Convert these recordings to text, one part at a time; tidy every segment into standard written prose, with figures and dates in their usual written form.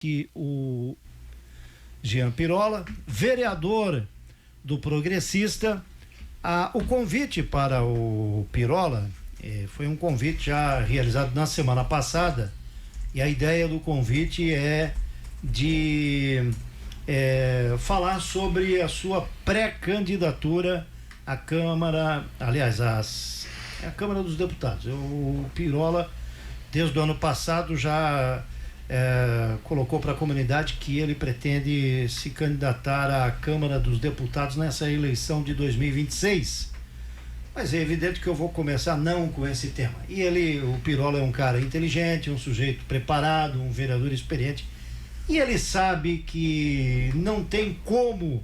que o Jean Pirola, vereador do Progressista, o convite para o Pirola foi um convite já realizado na semana passada, e a ideia do convite é de falar sobre a sua pré-candidatura à Câmara, aliás, a Câmara dos Deputados. O Pirola, desde o ano passado, já colocou para a comunidade que ele pretende se candidatar à Câmara dos Deputados nessa eleição de 2026. Mas é evidente que eu vou começar não com esse tema. E o Pirola é um cara inteligente, um sujeito preparado, um vereador experiente, e ele sabe que não tem como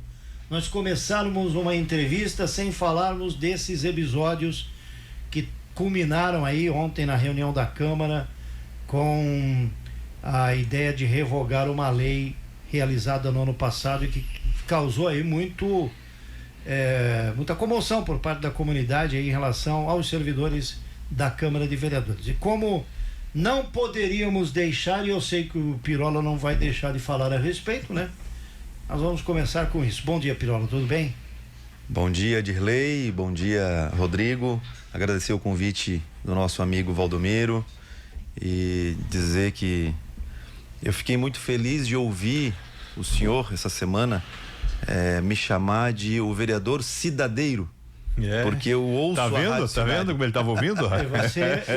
nós começarmos uma entrevista sem falarmos desses episódios que culminaram aí ontem na reunião da Câmara com a ideia de revogar uma lei realizada no ano passado e que causou aí muita comoção por parte da comunidade aí em relação aos servidores da Câmara de Vereadores. E como não poderíamos deixar, e eu sei que o Pirola não vai deixar de falar a respeito, né? Nós vamos começar com isso. Bom dia, Pirola, tudo bem? Bom dia, Dirley, bom dia, Rodrigo. Agradecer o convite do nosso amigo Valdomiro e dizer que eu fiquei muito feliz de ouvir o senhor essa semana me chamar de o vereador cidadeiro. Porque eu ouço tá vendo como ele estava ouvindo?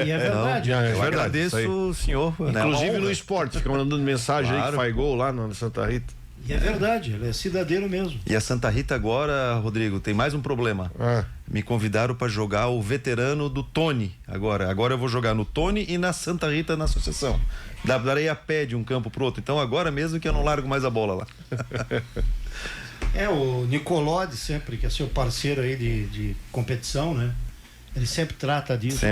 E é verdade. Eu agradeço o senhor. Inclusive no esporte, fica mandando mensagem aí que faz gol lá na Santa Rita. E é verdade, ele é cidadeiro mesmo. E a Santa Rita agora, Rodrigo, tem mais um problema. Me convidaram para jogar o veterano do Tony agora. Agora eu vou jogar no Tony e na Santa Rita na associação. Darei a pé de um campo pro outro. Então agora mesmo que eu não largo mais a bola lá. O Nicolodi sempre, que é seu parceiro aí de competição, né? Ele sempre trata disso.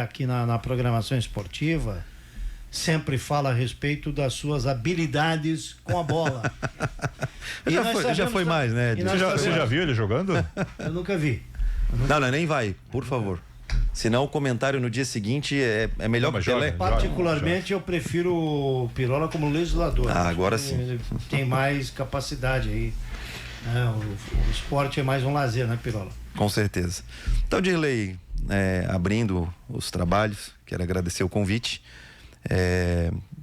Aqui na programação esportiva. Sempre fala a respeito das suas habilidades com a bola. Já foi mais, né? Você já viu ele jogando? Eu nunca vi. Não, nem vai, por favor. Senão o comentário no dia seguinte é melhor que o Pelé. Particularmente eu prefiro o Pirola como legislador. Agora sim. Ele tem mais capacidade aí. O esporte é mais um lazer, né, Pirola? Com certeza. Então, Dirley, abrindo os trabalhos, quero agradecer o convite.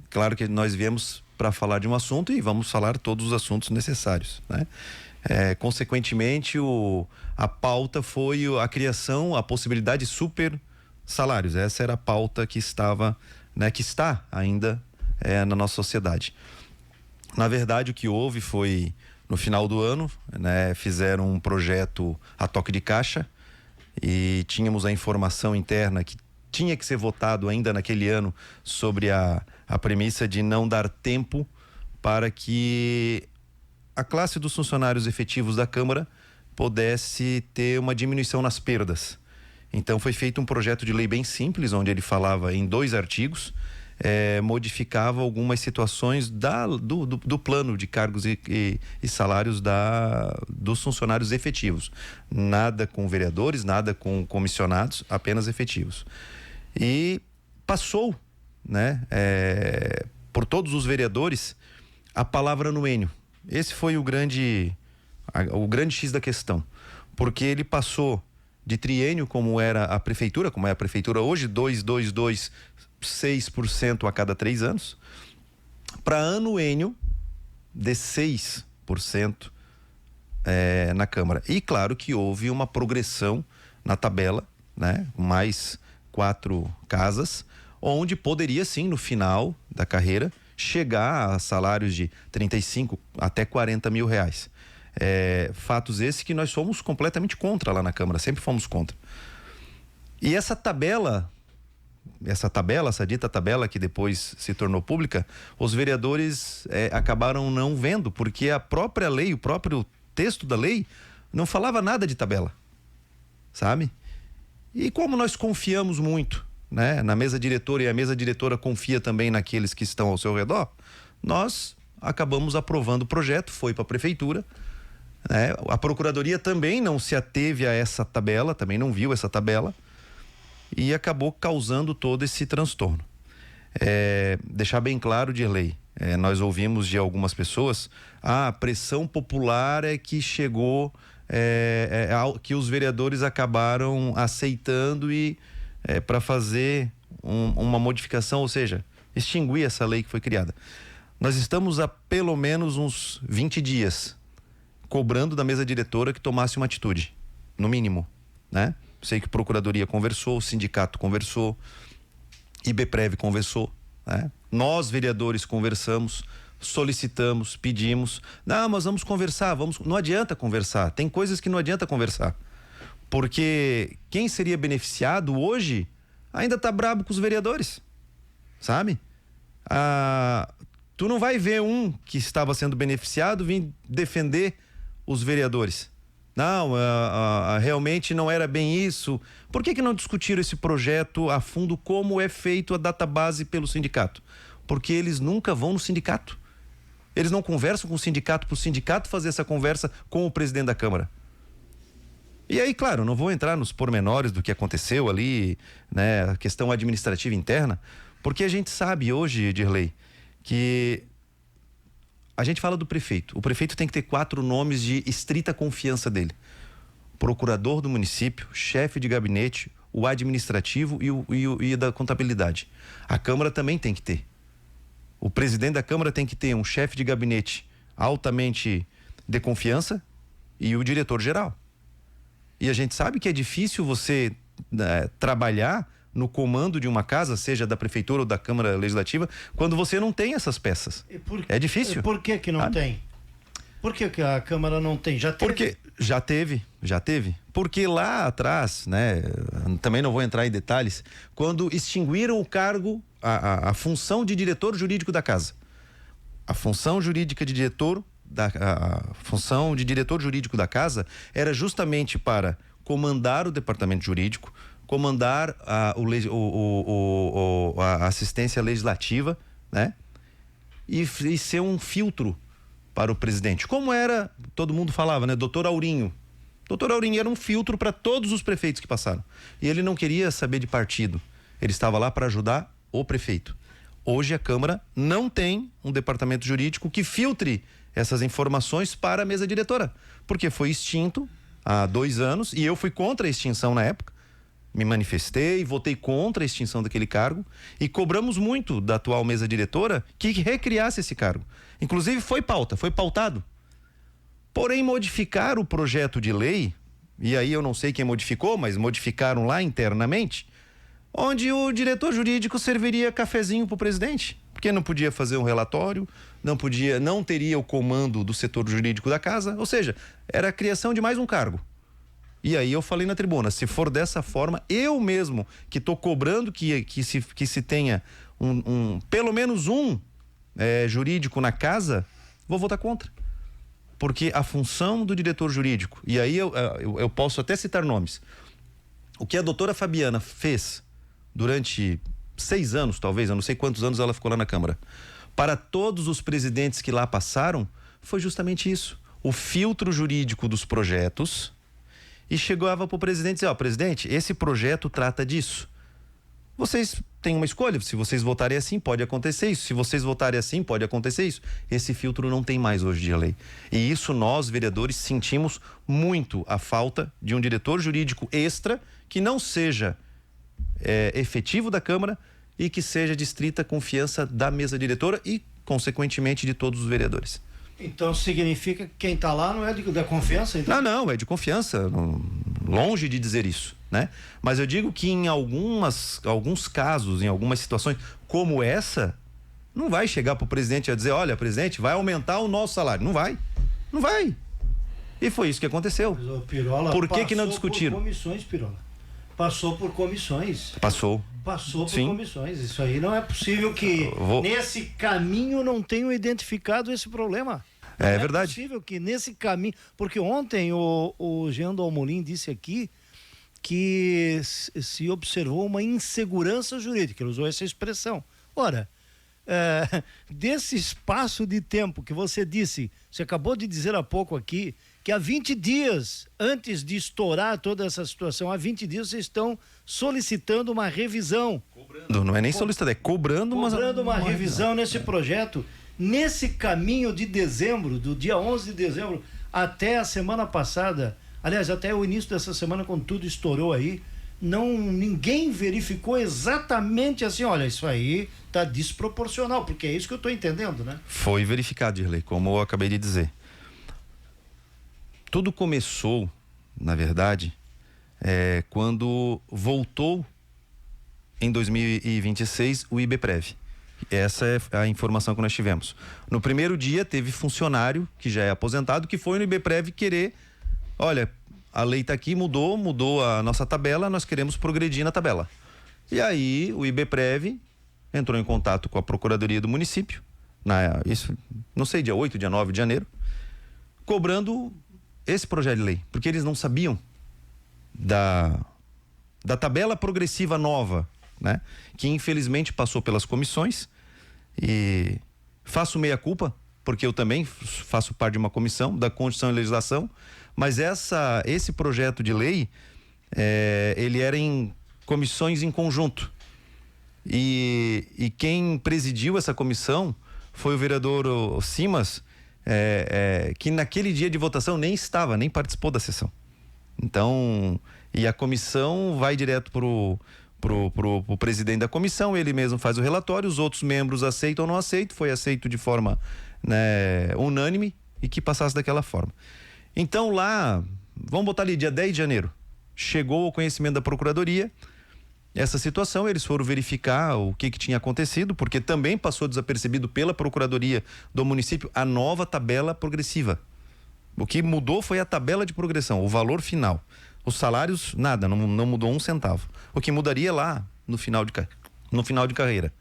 Claro que nós viemos para falar de um assunto e vamos falar todos os assuntos necessários, né? Consequentemente, a pauta foi a criação, a possibilidade de super salários. Essa era a pauta que estava, né, que está ainda na nossa sociedade. Na verdade, o que houve foi, no final do ano, né, fizeram um projeto a toque de caixa e tínhamos a informação interna que tinha que ser votado ainda naquele ano sobre a premissa de não dar tempo para que a classe dos funcionários efetivos da Câmara pudesse ter uma diminuição nas perdas. Então foi feito um projeto de lei bem simples, onde ele falava em 2 artigos, modificava algumas situações do plano de cargos e salários dos funcionários efetivos. Nada com vereadores, nada com comissionados, apenas efetivos. E passou, né, por todos os vereadores a palavra anuênio. Esse foi o grande X da questão, porque ele passou de triênio, como era a prefeitura, como é a prefeitura hoje, 6% a cada 3 anos, para anuênio de 6% na Câmara. E claro que houve uma progressão na tabela, né, mais 4 casas, onde poderia sim, no final da carreira, chegar a salários de 35 até 40 mil reais. Fatos esses que nós somos completamente contra lá na Câmara, sempre fomos contra. E essa dita tabela que depois se tornou pública, os vereadores acabaram não vendo, porque a própria lei, o próprio texto da lei não falava nada de tabela, sabe? E como nós confiamos muito, né, na mesa diretora, e a mesa diretora confia também naqueles que estão ao seu redor, nós acabamos aprovando o projeto, foi para a prefeitura, né? A procuradoria também não se ateve a essa tabela, também não viu essa tabela, e acabou causando todo esse transtorno. deixar bem claro, Dirley, nós ouvimos de algumas pessoas, a pressão popular é que chegou, que os vereadores acabaram aceitando e para fazer uma modificação, ou seja, extinguir essa lei que foi criada. Nós estamos há pelo menos uns 20 dias cobrando da mesa diretora que tomasse uma atitude, no mínimo, né? Sei que a Procuradoria conversou, o sindicato conversou, IBPREV conversou, né? Nós, vereadores, conversamos, solicitamos, pedimos. Não, mas vamos conversar, não adianta conversar, tem coisas que não adianta conversar. Porque quem seria beneficiado hoje ainda está brabo com os vereadores, sabe? Tu não vai ver um que estava sendo beneficiado vir defender os vereadores. Não, realmente não era bem isso. Por que não discutiram esse projeto a fundo, como é feito a database pelo sindicato? Porque eles nunca vão no sindicato. Eles não conversam com o sindicato, para o sindicato fazer essa conversa com o presidente da Câmara. E aí, claro, não vou entrar nos pormenores do que aconteceu ali, né, a questão administrativa interna, porque a gente sabe hoje, Dirley, que a gente fala do prefeito. O prefeito tem que ter 4 nomes de estrita confiança dele: procurador do município, chefe de gabinete, o administrativo e da contabilidade. A Câmara também tem que ter. O presidente da Câmara tem que ter um chefe de gabinete altamente de confiança e o diretor-geral. E a gente sabe que é difícil você trabalhar no comando de uma casa, seja da prefeitura ou da Câmara Legislativa, quando você não tem essas peças. É difícil. Por que não tem? Por que a Câmara não tem? Já teve? Porque já teve. Porque lá atrás, né, também não vou entrar em detalhes, quando extinguiram o cargo, a função de diretor jurídico da casa. A função jurídica de diretor, a função de diretor jurídico da casa era justamente para comandar o departamento jurídico, comandar a assistência legislativa, né? E ser um filtro para o presidente. Como era, todo mundo falava, né? Doutor Aurinho. Doutor Aurinho era um filtro para todos os prefeitos que passaram. E ele não queria saber de partido. Ele estava lá para ajudar o prefeito. Hoje a Câmara não tem um departamento jurídico que filtre essas informações para a mesa diretora, porque foi extinto há 2 anos e eu fui contra a extinção na época. Me manifestei, votei contra a extinção daquele cargo e cobramos muito da atual mesa diretora que recriasse esse cargo. Inclusive foi pautado. Porém, modificar o projeto de lei, e aí eu não sei quem modificou, mas modificaram lá internamente, onde o diretor jurídico serviria cafezinho para o presidente, porque não podia fazer um relatório, não teria o comando do setor jurídico da casa, ou seja, era a criação de mais um cargo. E aí eu falei na tribuna, se for dessa forma, eu mesmo que estou cobrando que se tenha pelo menos um jurídico na casa, vou votar contra. Porque a função do diretor jurídico, e aí eu posso até citar nomes, o que a doutora Fabiana fez durante 6 anos, talvez, eu não sei quantos anos ela ficou lá na Câmara, para todos os presidentes que lá passaram, foi justamente isso. O filtro jurídico dos projetos, e chegava para o presidente e dizia, presidente, esse projeto trata disso. Vocês têm uma escolha, se vocês votarem assim, pode acontecer isso. Se vocês votarem assim, pode acontecer isso. Esse filtro não tem mais hoje de lei. E isso nós, vereadores, sentimos muito a falta de um diretor jurídico extra que não seja efetivo da Câmara e que seja de estrita confiança da mesa diretora e, consequentemente, de todos os vereadores. Então significa que quem está lá não é da confiança? Então? Não, é de confiança, longe de dizer isso, né? Mas eu digo que em alguns casos, em algumas situações como essa, não vai chegar para o presidente a dizer, olha, presidente, vai aumentar o nosso salário. Não vai. E foi isso que aconteceu. Mas o Pirola por que não discutiram? Por comissões, Pirola. Passou por comissões. Passou por Sim. comissões. Isso aí não é possível que nesse caminho não tenham identificado esse problema. É verdade. É possível que nesse caminho... Porque ontem o Jean Dalmolin disse aqui que se observou uma insegurança jurídica. Ele usou essa expressão. Ora, desse espaço de tempo que você disse, você acabou de dizer há pouco aqui, que há 20 dias, antes de estourar toda essa situação, há 20 dias vocês estão solicitando uma revisão. Não é nem solicitando, é cobrando uma revisão nesse projeto, nesse caminho de dezembro, do dia 11 de dezembro até a semana passada, aliás, até o início dessa semana, quando tudo estourou aí, ninguém verificou exatamente assim, olha, isso aí tá desproporcional, porque é isso que eu tô entendendo, né? Foi verificado, Dirley, como eu acabei de dizer. Tudo começou, na verdade, quando voltou em 2026 o IBPREV. Essa é a informação que nós tivemos. No primeiro dia teve funcionário que já é aposentado que foi no IBPREV querer, olha, a lei está aqui, mudou a nossa tabela, nós queremos progredir na tabela. E aí o IBPREV entrou em contato com a Procuradoria do município, não sei, dia 8, dia 9 de janeiro, cobrando esse projeto de lei, porque eles não sabiam da tabela progressiva nova, né? Que infelizmente passou pelas comissões, e faço meia-culpa, porque eu também faço parte de uma comissão da Constituição e Legislação, mas esse projeto de lei, ele era em comissões em conjunto, e quem presidiu essa comissão foi o vereador Simas, que naquele dia de votação nem participou da sessão. Então, e a comissão vai direto pro presidente da comissão, ele mesmo faz o relatório, os outros membros aceitam ou não aceitam, foi aceito de forma, né, unânime, e que passasse daquela forma. Então lá, vamos botar ali dia 10 de janeiro, chegou ao conhecimento da Procuradoria essa situação, eles foram verificar o que tinha acontecido, porque também passou desapercebido pela Procuradoria do município a nova tabela progressiva. O que mudou foi a tabela de progressão, o valor final. Os salários, nada, não mudou um centavo. O que mudaria lá no final de carreira.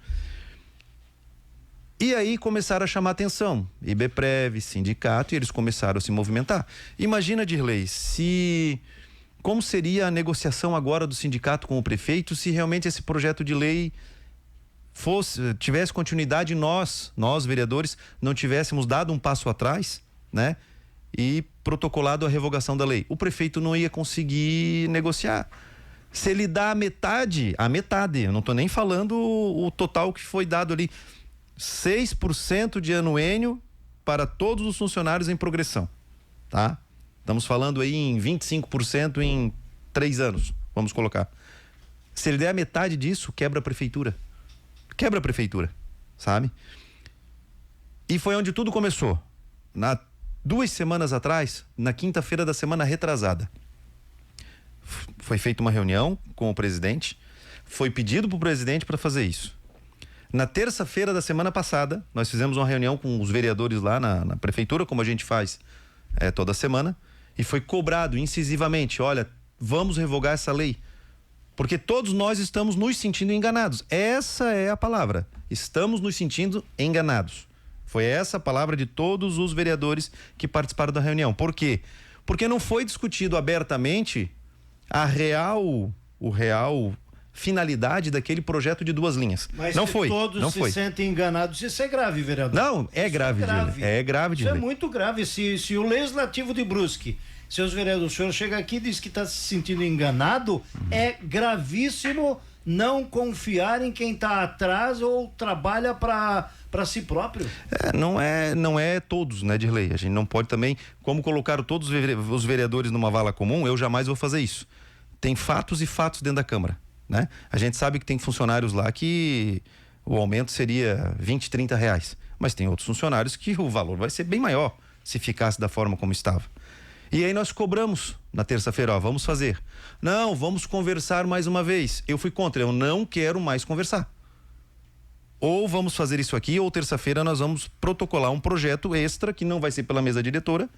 E aí começaram a chamar atenção, IBPREV, sindicato, e eles começaram a se movimentar. Imagina, Dirley, como seria a negociação agora do sindicato com o prefeito se realmente esse projeto de lei tivesse continuidade e nós vereadores, não tivéssemos dado um passo atrás, né? E protocolado a revogação da lei. O prefeito não ia conseguir negociar. Se ele dá a metade, eu não estou nem falando o total que foi dado ali, 6% de anuênio para todos os funcionários em progressão, tá? Estamos falando aí em 25% em 3 anos, vamos colocar. Se ele der a metade disso, quebra a prefeitura, sabe? E foi onde tudo começou. 2 semanas atrás, na quinta-feira da semana retrasada, foi feita uma reunião com o presidente, foi pedido para o presidente para fazer isso. Na terça-feira da semana passada, nós fizemos uma reunião com os vereadores lá na prefeitura, como a gente faz toda semana, e foi cobrado incisivamente, olha, vamos revogar essa lei, porque todos nós estamos nos sentindo enganados. Essa é a palavra, estamos nos sentindo enganados. Foi essa a palavra de todos os vereadores que participaram da reunião. Por quê? Porque não foi discutido abertamente o real finalidade daquele projeto de 2 linhas. Mas não foi. Todos não se foi. sentem enganados. Isso é grave, vereador. Não, é grave. É grave. Isso é muito grave. Se o Legislativo de Brusque, seus vereadores, o senhor chega aqui e diz que está se sentindo enganado, é gravíssimo não confiar em quem está atrás ou trabalha para si próprio. Não é todos, né, Dirley? A gente não pode também, como colocaram todos os vereadores numa vala comum, eu jamais vou fazer isso. Tem fatos e fatos dentro da Câmara, né? A gente sabe que tem funcionários lá que o aumento seria 20, 30 reais, mas tem outros funcionários que o valor vai ser bem maior se ficasse da forma como estava. E aí nós cobramos na terça-feira, vamos fazer. Não, vamos conversar mais uma vez. Eu fui contra, eu não quero mais conversar. Ou vamos fazer isso aqui, ou terça-feira nós vamos protocolar um projeto extra, que não vai ser pela mesa diretora,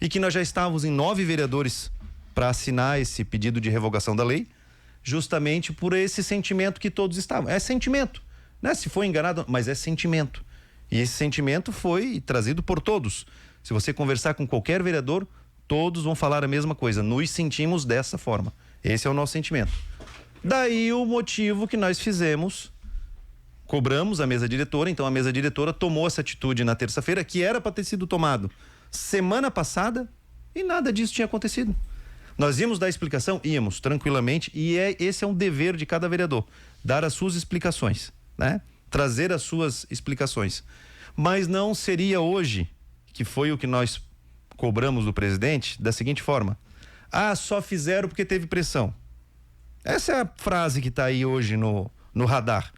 e que nós já estávamos em 9 vereadores para assinar esse pedido de revogação da lei, justamente por esse sentimento que todos estavam. É sentimento, né? Se foi enganado, mas é sentimento. E esse sentimento foi trazido por todos. Se você conversar com qualquer vereador, todos vão falar a mesma coisa. Nos sentimos dessa forma. Esse é o nosso sentimento. Daí o motivo que nós fizemos, cobramos a mesa diretora, então a mesa diretora tomou essa atitude na terça-feira, que era para ter sido tomado semana passada, e nada disso tinha acontecido. Nós íamos dar explicação? Íamos, tranquilamente, e esse é um dever de cada vereador. dar as suas explicações, né? Trazer as suas explicações. Mas não seria hoje, que foi o que nós cobramos do presidente, da seguinte forma: só fizeram porque teve pressão. Essa é a frase que está aí hoje no radar.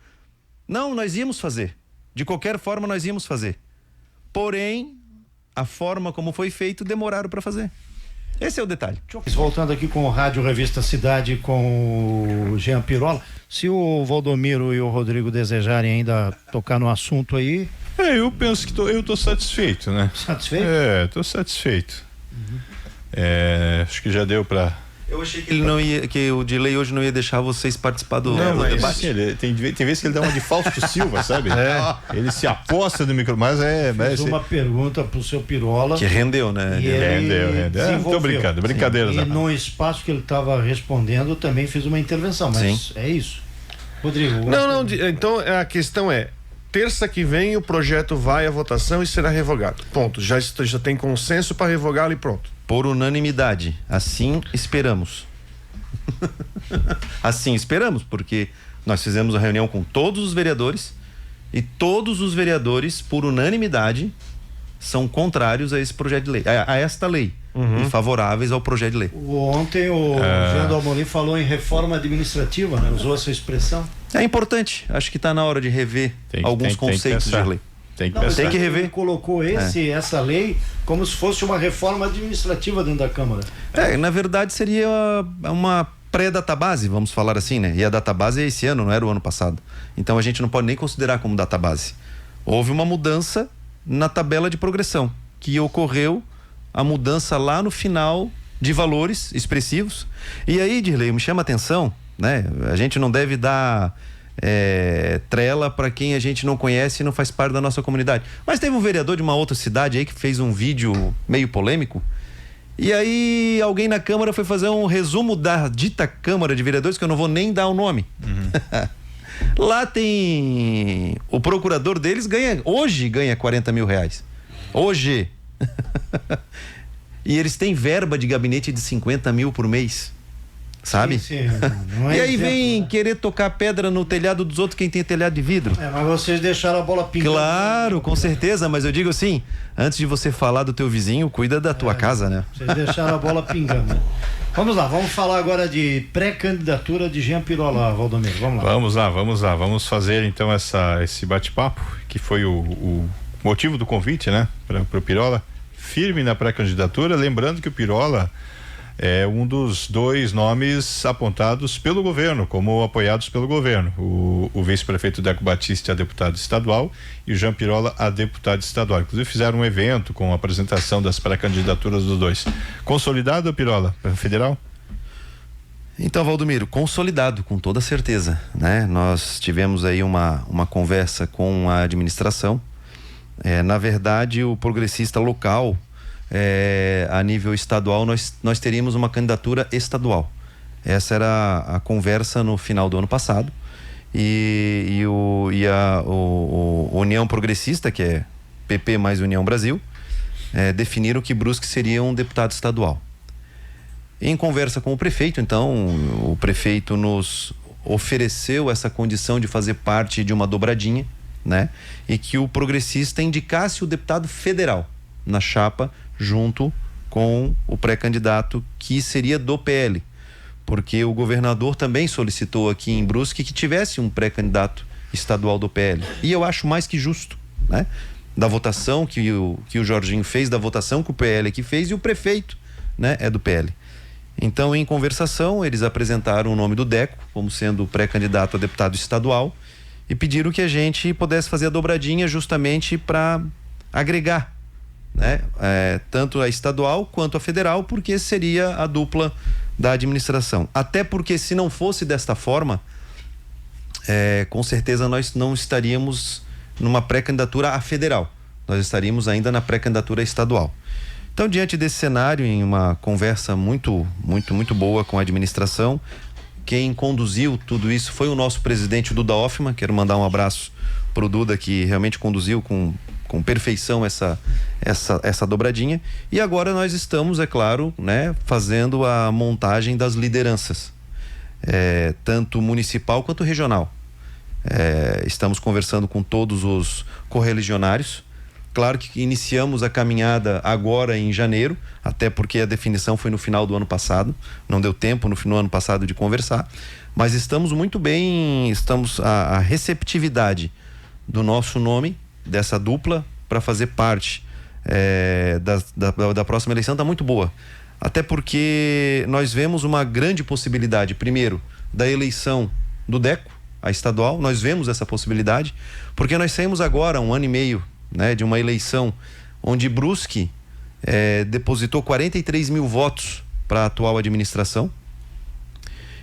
Não, nós íamos fazer. De qualquer forma, nós íamos fazer. Porém, a forma como foi feito, demoraram para fazer. Esse é o detalhe. Voltando aqui com o Rádio Revista Cidade com o Jean Pirola, se o Valdomiro e o Rodrigo desejarem ainda tocar no assunto aí... eu penso que eu tô satisfeito, né? Satisfeito? Tô satisfeito. Acho que já deu para... Eu achei que ele não ia, que o Dirley hoje não ia deixar vocês participar do debate. Assim, tem vezes que ele dá uma de Fausto Silva, sabe? Ele se aposta no micro, mas Fiz uma pergunta pro seu Pirola. Que rendeu, né? Rendeu. Tô brincando, brincadeira. E no espaço que ele estava respondendo, também fiz uma intervenção, mas é isso. Rodrigo. Não, então a questão é: terça que vem o projeto vai à votação e será revogado. Ponto. Já tem consenso para revogá-lo e pronto. Por unanimidade. Assim esperamos. Assim esperamos, porque nós fizemos a reunião com todos os vereadores e todos os vereadores, por unanimidade, são contrários a esse projeto de lei, a esta lei, e favoráveis ao projeto de lei. Ontem o Jean Dalmolin falou em reforma administrativa, né? Usou essa expressão. É importante, acho que está na hora de rever alguns conceitos de lei. Tem que rever. Ele colocou essa lei como se fosse uma reforma administrativa dentro da Câmara. Na verdade seria uma pré-database, vamos falar assim, né? E a database é esse ano, não era o ano passado. Então a gente não pode nem considerar como database. Houve uma mudança na tabela de progressão, que ocorreu a mudança lá no final de valores expressivos. E aí, Dirley, me chama a atenção, né? A gente não deve dar trela para quem a gente não conhece e não faz parte da nossa comunidade. Mas teve um vereador de uma outra cidade aí que fez um vídeo meio polêmico, e aí alguém na Câmara foi fazer um resumo da dita Câmara de Vereadores, que eu não vou nem dar o nome. Lá tem... O procurador deles hoje ganha 40 mil reais. Hoje. E eles têm verba de gabinete de 50 mil por mês. Sabe? Sim, não é e aí exemplo, vem querer tocar pedra no telhado dos outros, quem tem telhado de vidro. Mas vocês deixaram a bola pingando. Claro, com certeza, mas eu digo assim, antes de você falar do teu vizinho, cuida da tua casa, né? Vocês deixaram a bola pingando. Vamos lá, vamos falar agora de pré-candidatura de Jean Pirola, Valdomiro, vamos lá. Vamos fazer então esse bate-papo, que foi o motivo do convite, né? Para o Pirola, firme na pré-candidatura, lembrando que o Pirola é um dos dois nomes apontados pelo governo, como apoiados pelo governo. O vice-prefeito Deco Batista a deputado estadual e o Jean Pirola a deputado estadual. Inclusive fizeram um evento com a apresentação das pré-candidaturas dos dois. Consolidado, Pirola, federal? Então, Valdomiro, consolidado, com toda certeza, né? Nós tivemos aí uma conversa com a administração. Na verdade, o progressista local, a nível estadual, nós teríamos uma candidatura estadual. Essa era a conversa no final do ano passado, e a União Progressista, que é PP mais União Brasil, definiram que Brusque seria um deputado estadual. Em conversa com o prefeito, então, o prefeito nos ofereceu essa condição de fazer parte de uma dobradinha, né? E que o progressista indicasse o deputado federal na chapa, junto com o pré-candidato que seria do PL, porque o governador também solicitou aqui em Brusque que tivesse um pré-candidato estadual do PL, e eu acho mais que justo, né? Da votação que o Jorginho fez, da votação que o PL aqui fez, e o prefeito, né, é do PL. Então, em conversação, eles apresentaram o nome do Deco como sendo pré-candidato a deputado estadual e pediram que a gente pudesse fazer a dobradinha justamente para agregar, né? Tanto a estadual quanto a federal, porque seria a dupla da administração. Até porque, se não fosse desta forma, com certeza nós não estaríamos numa pré-candidatura a federal, nós estaríamos ainda na pré-candidatura estadual. Então, diante desse cenário, em uma conversa muito boa com a administração, quem conduziu tudo isso foi o nosso presidente, Duda Hoffmann. Quero mandar um abraço pro Duda, que realmente conduziu com perfeição essa dobradinha. E agora nós estamos, é claro, né, fazendo a montagem das lideranças. tanto municipal quanto regional. Estamos conversando com todos os correligionários. Claro que iniciamos a caminhada agora em janeiro, até porque a definição foi no final do ano passado, não deu tempo no ano passado de conversar, mas estamos muito bem, a receptividade do nosso nome, dessa dupla, para fazer parte da próxima eleição está muito boa. Até porque nós vemos uma grande possibilidade, primeiro, da eleição do DECO, a estadual, nós vemos essa possibilidade, porque nós saímos agora, 1 ano e meio, né, de uma eleição onde Brusque depositou 43 mil votos para a atual administração,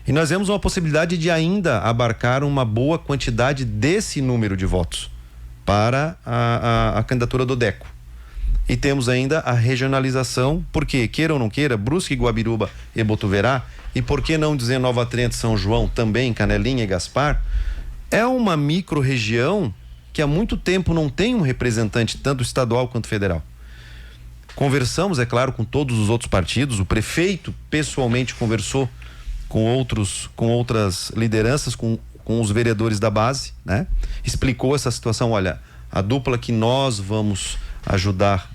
e nós vemos uma possibilidade de ainda abarcar uma boa quantidade desse número de votos para a candidatura do DECO. E temos ainda a regionalização, porque, queira ou não queira, Brusque, Guabiruba e Botuverá, e por que não dizer Nova Trento, São João, também Canelinha e Gaspar, é uma micro-região que há muito tempo não tem um representante tanto estadual quanto federal. Conversamos, é claro, com todos os outros partidos, o prefeito pessoalmente conversou com outras lideranças, com os vereadores da base, né? Explicou essa situação, olha, a dupla que nós vamos ajudar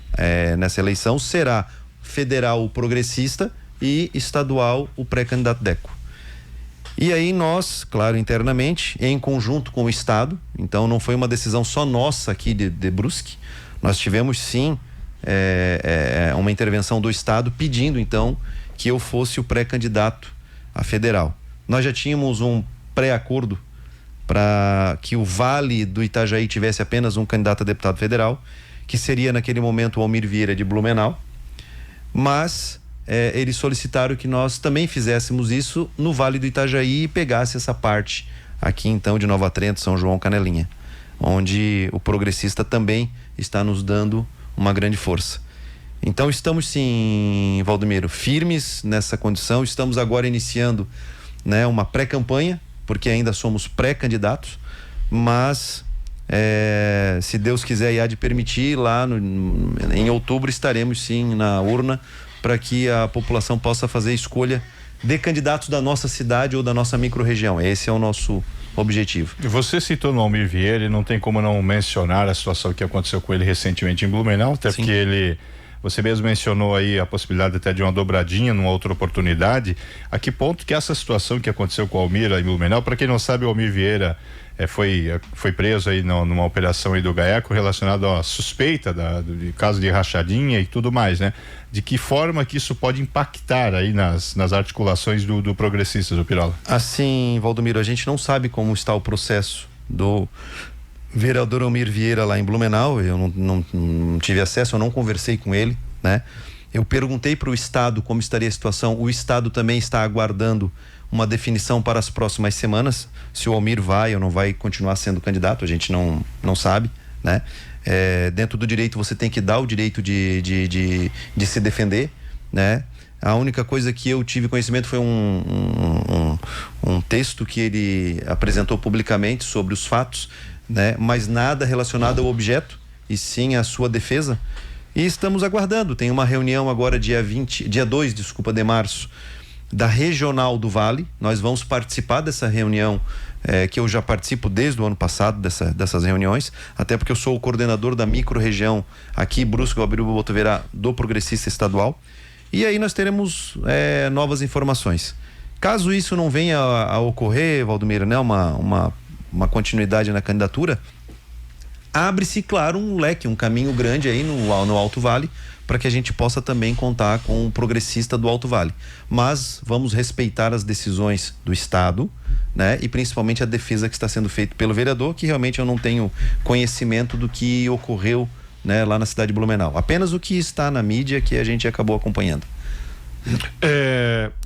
nessa eleição será federal o progressista e estadual o pré-candidato DECO. E aí nós, claro, internamente, em conjunto com o Estado, então não foi uma decisão só nossa aqui de Brusque, nós tivemos sim uma intervenção do Estado pedindo então que eu fosse o pré-candidato a federal. Nós já tínhamos um pré-acordo para que o Vale do Itajaí tivesse apenas um candidato a deputado federal, que seria naquele momento o Almir Vieira de Blumenau, mas eles solicitaram que nós também fizéssemos isso no Vale do Itajaí e pegasse essa parte aqui então de Nova Trento, São João, Canelinha, onde o progressista também está nos dando uma grande força. Então estamos sim, Valdomiro, firmes nessa condição. Estamos agora iniciando, né, uma pré-campanha, porque ainda somos pré-candidatos, mas se Deus quiser e há de permitir, lá em outubro estaremos sim na urna para que a população possa fazer escolha de candidatos da nossa cidade ou da nossa micro-região. Esse é o nosso objetivo. Você citou no Almir Vieira, e não tem como não mencionar a situação que aconteceu com ele recentemente em Blumenau, até sim, porque você mesmo mencionou aí a possibilidade até de uma dobradinha numa outra oportunidade. A que ponto que essa situação que aconteceu com o Almir aí em Blumenau, para quem não sabe, o Almir Vieira foi preso aí numa operação aí do GAECO relacionado à suspeita de caso de rachadinha e tudo mais, né? De que forma que isso pode impactar aí nas articulações do Progressistas, do Pirola? Assim, Valdomiro, a gente não sabe como está o processo do vereador Almir Vieira lá em Blumenau. Eu não tive acesso, eu não conversei com ele, né? Eu perguntei para o Estado como estaria a situação. O Estado também está aguardando uma definição para as próximas semanas, se o Almir vai ou não vai continuar sendo candidato, a gente não sabe, né? Dentro do direito você tem que dar o direito de se defender, né? A única coisa que eu tive conhecimento foi um texto que ele apresentou publicamente sobre os fatos, né? Mas nada relacionado ao objeto, e sim à sua defesa. E estamos aguardando. Tem uma reunião agora dia 2 de março, da Regional do Vale. Nós vamos participar dessa reunião, que eu já participo desde o ano passado dessas reuniões, até porque eu sou o coordenador da micro-região aqui, Brusque, Guabiruba, Botuverá, do Progressista Estadual. E aí nós teremos novas informações. Caso isso não venha a ocorrer, Valdomiro, né, uma continuidade na candidatura, abre-se, claro, um leque, um caminho grande aí no Alto Vale, para que a gente possa também contar com um progressista do Alto Vale. Mas vamos respeitar as decisões do Estado, né? E principalmente a defesa que está sendo feita pelo vereador, que realmente eu não tenho conhecimento do que ocorreu, né, lá na cidade de Blumenau. Apenas o que está na mídia que a gente acabou acompanhando.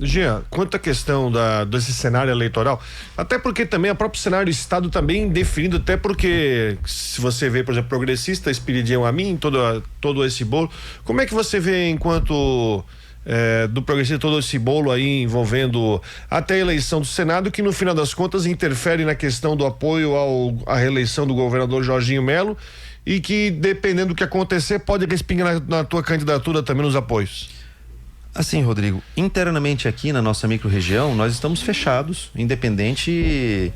Jean, quanto à questão desse cenário eleitoral, até porque também o próprio cenário do Estado também definido, até porque se você vê, por exemplo, progressista, Espiridião a mim, todo esse bolo, como é que você vê enquanto do progressista todo esse bolo aí envolvendo até a eleição do Senado, que no final das contas interfere na questão do apoio à reeleição do governador Jorginho Melo, e que dependendo do que acontecer pode respingar na tua candidatura também nos apoios? Assim, Rodrigo, internamente aqui na nossa microrregião, nós estamos fechados, independente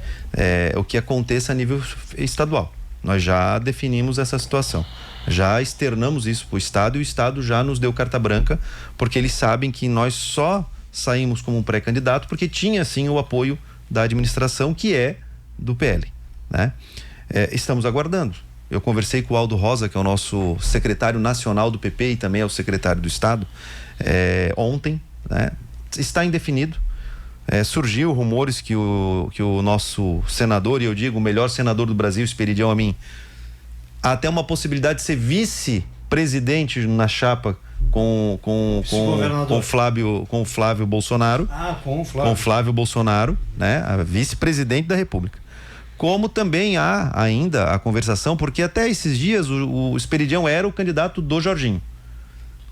o que aconteça a nível estadual. Nós já definimos essa situação, já externamos isso para o Estado e o Estado já nos deu carta branca, porque eles sabem que nós só saímos como um pré-candidato porque tinha sim o apoio da administração, que é do PL, né? Estamos aguardando. Eu conversei com o Aldo Rosa, que é o nosso secretário nacional do PP e também é o secretário do Estado, ontem, né? Está indefinido. Surgiu rumores que o nosso senador, e eu digo o melhor senador do Brasil, Esperidião Amin, há até uma possibilidade de ser vice-presidente na chapa com o Flávio Bolsonaro. Com o Flávio. Com o Flávio Bolsonaro, né? A vice-presidente da República. Como também há ainda a conversação, porque até esses dias o Esperidião era o candidato do Jorginho.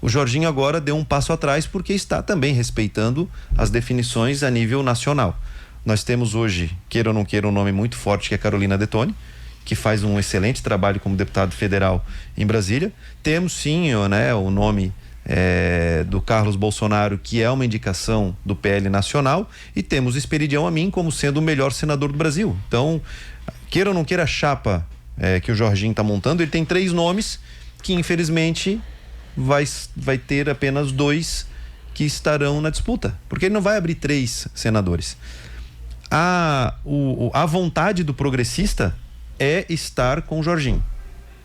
O Jorginho agora deu um passo atrás porque está também respeitando as definições a nível nacional. Nós temos hoje, queira ou não queira, um nome muito forte, que é Carolina Detoni, que faz um excelente trabalho como deputado federal em Brasília. Temos sim, né, o nome do Carlos Bolsonaro, que é uma indicação do PL nacional, e temos Esperidião Amin como sendo o melhor senador do Brasil. Então, queira ou não queira, a chapa que o Jorginho está montando, ele tem 3 nomes que infelizmente vai ter apenas 2 que estarão na disputa, porque ele não vai abrir 3 senadores. A vontade do progressista é estar com o Jorginho.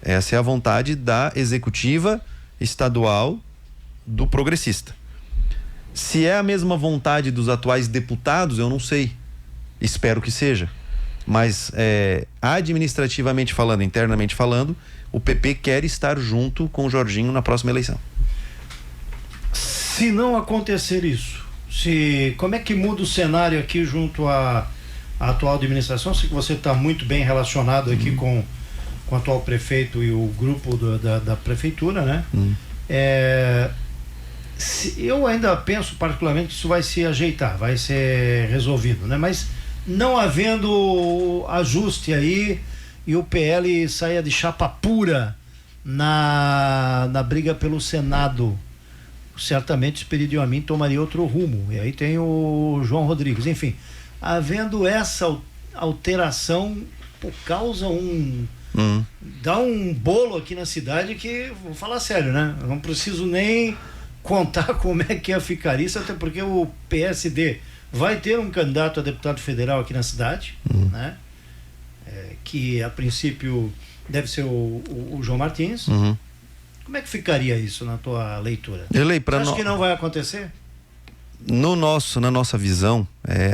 Essa é a vontade da executiva estadual do progressista. Se é a mesma vontade dos atuais deputados, eu não sei. Espero que seja. Mas administrativamente falando, internamente falando, o PP quer estar junto com o Jorginho na próxima eleição. Se não acontecer isso, como é que muda o cenário aqui junto à atual administração? Sei que você está muito bem relacionado aqui com o atual prefeito e o grupo da prefeitura, né? Eu ainda penso particularmente que isso vai se ajeitar, vai ser resolvido, né? Mas não havendo ajuste aí e o PL saia de chapa pura na briga pelo Senado, certamente o Esperidião Amin tomaria outro rumo. E aí tem o João Rodrigues. Enfim, havendo essa alteração, causa dá um bolo aqui na cidade que, vou falar sério, né? Eu não preciso nem contar como é que ia ficar isso, até porque o PSD vai ter um candidato a deputado federal aqui na cidade, né? Que a princípio deve ser o João Martins. Como é que ficaria isso na tua leitura? Você acha que não vai acontecer? Na nossa visão,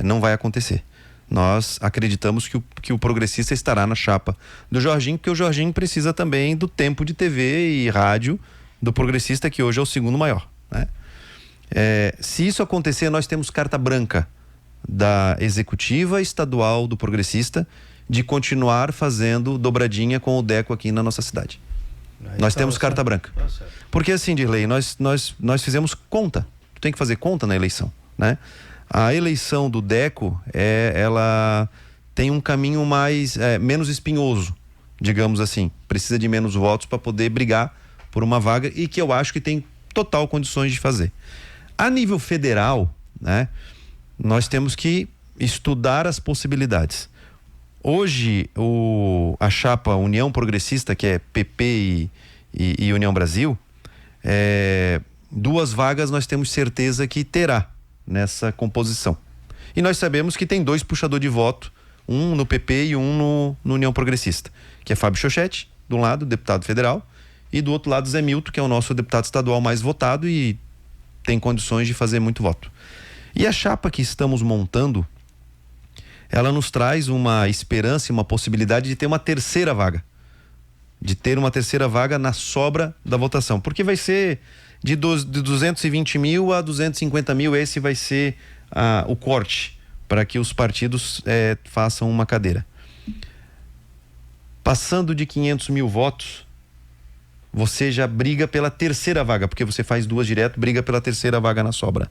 não vai acontecer. Nós acreditamos que o progressista estará na chapa do Jorginho, porque o Jorginho precisa também do tempo de TV e rádio do progressista, que hoje é o segundo maior, né? Se isso acontecer, nós temos carta branca da executiva estadual do progressista de continuar fazendo dobradinha com o Deco aqui na nossa cidade. Nós temos carta branca. Porque assim, Dirley, nós fizemos conta. Tu tem que fazer conta na eleição, né? A eleição do Deco, ela tem um caminho menos espinhoso, digamos assim. Precisa de menos votos para poder brigar por uma vaga, e que eu acho que tem total condições de fazer. A nível federal, né, nós temos que estudar as possibilidades. Hoje, a chapa União Progressista, que é PP e União Brasil, 2 vagas nós temos certeza que terá nessa composição. E nós sabemos que tem 2 puxadores de voto, um no PP e um no União Progressista, que é Fábio Chochete, de um lado, deputado federal, e do outro lado, Zé Milton, que é o nosso deputado estadual mais votado e tem condições de fazer muito voto. E a chapa que estamos montando, ela nos traz uma esperança e uma possibilidade de ter uma terceira vaga. De ter uma terceira vaga na sobra da votação. Porque vai ser de 220 mil a 250 mil, esse vai ser o corte para que os partidos façam uma cadeira. Passando de 500 mil votos, você já briga pela terceira vaga, porque você faz 2 direto, briga pela terceira vaga na sobra.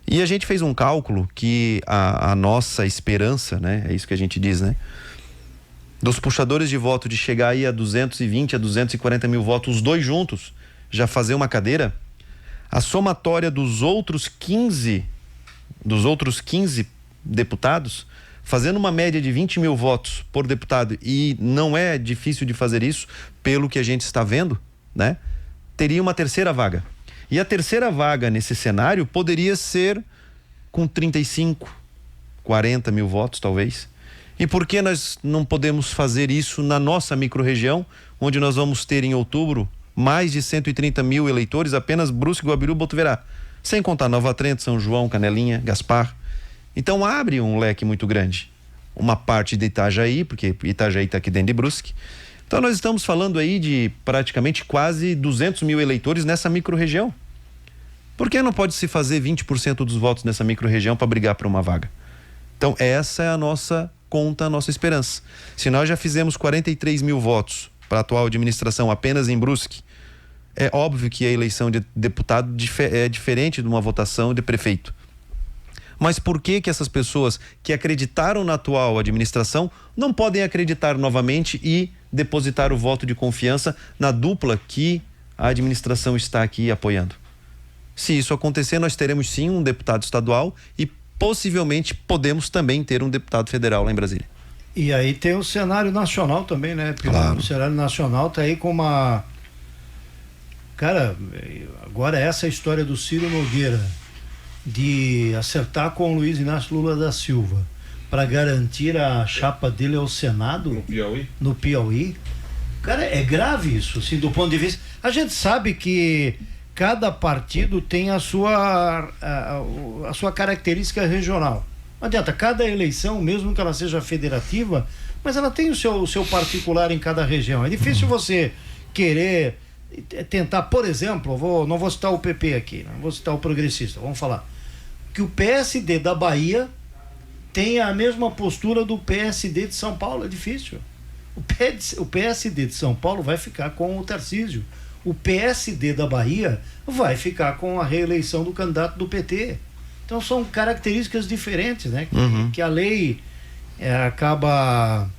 E a gente fez um cálculo que a nossa esperança, né? É isso que a gente diz, né? Dos puxadores de voto de chegar aí a 220 a 240 mil votos, os 2 juntos, já fazer uma cadeira, A somatória dos outros 15 deputados, fazendo uma média de 20 mil votos por deputado, e não é difícil de fazer isso, pelo que a gente está vendo, né? Teria uma terceira vaga. E a terceira vaga nesse cenário poderia ser com 35, 40 mil votos, talvez. E por que nós não podemos fazer isso na nossa microrregião, onde nós vamos ter em outubro mais de 130 mil eleitores, apenas Brusque, Guabiru, Botuverá, sem contar Nova Trento, São João, Canelinha, Gaspar. Então abre um leque muito grande. Uma parte de Itajaí, porque Itajaí está aqui dentro de Brusque. Então nós estamos falando aí de praticamente quase 200 mil eleitores nessa microrregião. Por que não pode se fazer 20% dos votos nessa microrregião para brigar por uma vaga? Então essa é a nossa conta, a nossa esperança. Se nós já fizemos 43 mil votos para a atual administração apenas em Brusque, é óbvio que a eleição de deputado é diferente de uma votação de prefeito. Mas por que essas pessoas que acreditaram na atual administração não podem acreditar novamente e depositar o voto de confiança na dupla que a administração está aqui apoiando? Se isso acontecer, nós teremos sim um deputado estadual e possivelmente podemos também ter um deputado federal lá em Brasília. E aí tem o cenário nacional também, né? Claro. O cenário nacional tá aí com uma... Cara, agora essa história do Ciro Nogueira de acertar com o Luiz Inácio Lula da Silva para garantir a chapa dele ao Senado no Piauí. Cara, é grave isso, assim, do ponto de vista... A gente sabe que cada partido tem a sua característica regional. Não adianta, cada eleição, mesmo que ela seja federativa, mas ela tem o seu particular em cada região. É difícil você querer tentar, por exemplo, não vou citar o PP aqui, não vou citar o progressista, vamos falar que o PSD da Bahia tenha a mesma postura do PSD de São Paulo. É difícil. O PSD de São Paulo vai ficar com o Tarcísio. O PSD da Bahia vai ficar com a reeleição do candidato do PT. Então são características diferentes, né? Que a lei acaba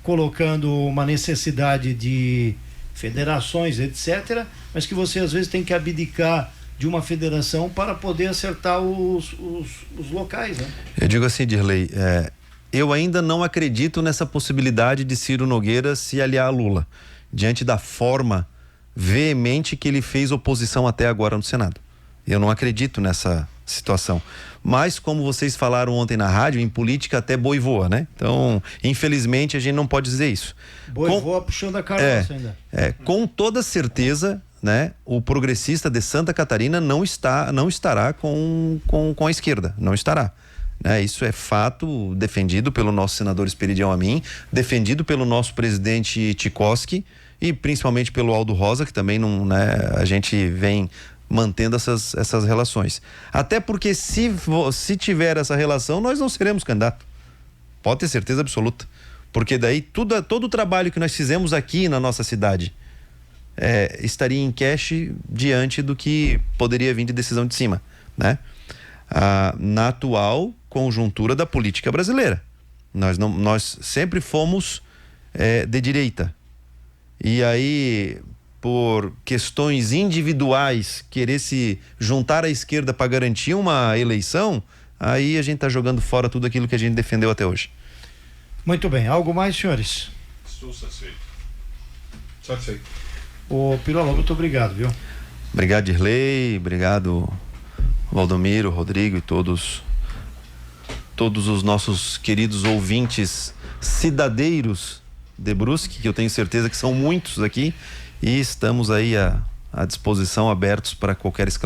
colocando uma necessidade de federações, etc., mas que você às vezes tem que abdicar de uma federação para poder acertar os locais, né? Eu digo assim, Dirley, eu ainda não acredito nessa possibilidade de Ciro Nogueira se aliar a Lula, diante da forma veemente que ele fez oposição até agora no Senado. Eu não acredito nessa situação. Mas, como vocês falaram ontem na rádio, em política até boi voa, né? Então, infelizmente, a gente não pode dizer isso. Boi voa puxando a carroça ainda. Com toda certeza, né? O progressista de Santa Catarina não estará com a esquerda. Não estará. Isso é fato, defendido pelo nosso senador Esperidião Amin, defendido pelo nosso presidente Tchaikovsky e principalmente pelo Aldo Rosa, que também não, né? A gente vem mantendo essas relações. Até porque se tiver essa relação, nós não seremos candidato. Pode ter certeza absoluta. Porque daí todo o trabalho que nós fizemos aqui na nossa cidade estaria em cash diante do que poderia vir de decisão de cima, né? Na atual conjuntura da política brasileira. Nós sempre fomos de direita. E aí, por questões individuais, querer se juntar à esquerda para garantir uma eleição, aí a gente está jogando fora tudo aquilo que a gente defendeu até hoje. Muito bem. Algo mais, senhores? Estou satisfeito. Satisfeito. Ô, Pirola, muito obrigado, viu? Obrigado, Dirley. Obrigado, Valdomiro, Rodrigo e todos os nossos queridos ouvintes cidadeiros de Brusque, que eu tenho certeza que são muitos aqui, e estamos aí à disposição, abertos para qualquer esclarecimento.